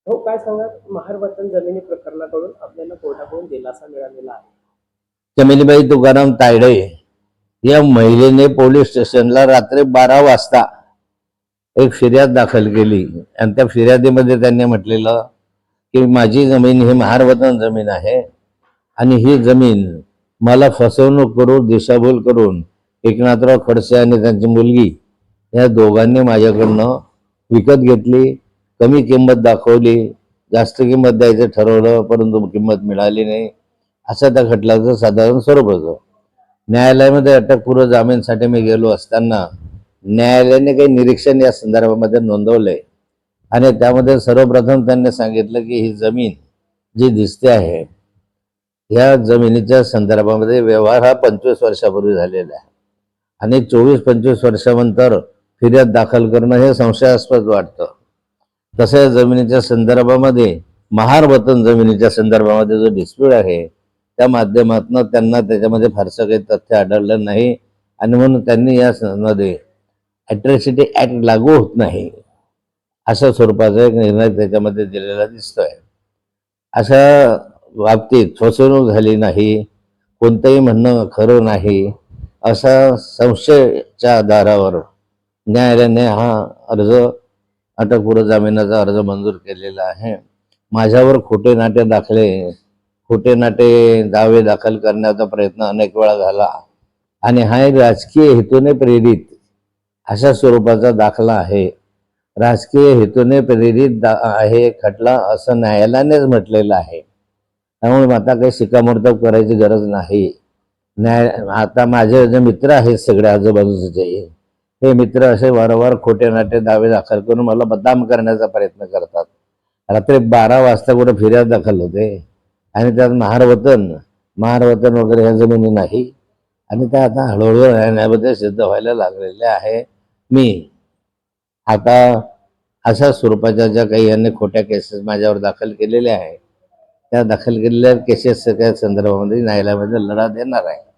हो, काय सांगाल? महार वतन जमिनी प्रकरणाकडून आपल्याला कोर्टाकडून दिलासा मिळालेला आहे. चमेलीबाई तुकाराम तायडे या महिलेने पोलीस स्टेशनला रात्री 12 वाजता एक फिर्याद दाखल केली आणि त्या फिर्यादीमध्ये त्यांनी म्हटलेलं की माझी जमीन ही महार वतन जमीन आहे आणि ही जमीन मला फसवणूक करून दिशाभूल करून एकनाथराव खडसे आणि त्यांची मुलगी या दोघांनी माझ्याकडनं विकत घेतली. कमी किंमत दाखवली, जास्त किंमत द्यायचं ठरवलं परंतु किंमत मिळाली नाही. असं त्या खटल्याचं साधारण स्वरूप होतं. न्यायालयामध्ये अटकपूर्व जामीनसाठी मी गेलो असताना न्यायालयाने काही निरीक्षण या संदर्भामध्ये नोंदवलंय आणि त्यामध्ये सर्वप्रथम त्यांनी सांगितलं की ही जमीन जी दिसते आहे या जमिनीच्या संदर्भामध्ये व्यवहार हा 25 वर्षापूर्वी झालेला आहे आणि 24-25 वर्षानंतर फिर्याद दाखल करणं हे संशयास्पद वाटतं. तसं जमिनीच्या संदर्भामध्ये महार वतन जमिनीच्या संदर्भामध्ये जो डिस्प्यूट आहे त्या माध्यमातून त्यांना त्याच्यामध्ये फारसं काही तथ्य आढळलं नाही आणि म्हणून त्यांनी यामध्ये ॲट्रॉसिटी ॲक्ट लागू होत नाही अशा स्वरूपाचा एक निर्णय त्याच्यामध्ये दिलेला दिसतोय. अशा बाबतीत फसवणूक झाली नाही, कोणतंही म्हणणं खरं नाही असा संशयाच्या आधारावर न्यायालयाने हा अर्ज अटकपूर्व जामिनाचा अर्ज मंजूर केलेला आहे. माझ्यावर खोटे नाटे दावे दाखल करण्याचा प्रयत्न अनेक वेळा झाला आणि हा एक राजकीय हेतूने प्रेरित अशा स्वरूपाचा दाखला आहे. राजकीय हेतूने प्रेरित आहे खटला असं न्यायालयानेच म्हटलेलं आहे. त्यामुळे आता काही शिक्कामोर्तब करायची गरज नाही. आता माझे जे मित्र आहेत सगळे आजूबाजूचे हे मित्र असे वारंवार खोटे नाटे दावे दाखल करून मला बदनाम करण्याचा प्रयत्न करतात. रात्री 12 वाजता कुठे फिर्याद दाखल होते आणि त्यात महार वतन वगैरे ह्या जमिनी नाही आणि त्या आता हळूहळू न्यायालयामध्ये सिद्ध व्हायला लागलेल्या आहे. मी आता अशा स्वरूपाच्या ज्या काही यांनी खोट्या केसेस माझ्यावर दाखल केलेल्या आहे त्या दाखल केलेल्या केसेस सगळ्या संदर्भामध्ये न्यायालयामध्ये लढा देणार आहे.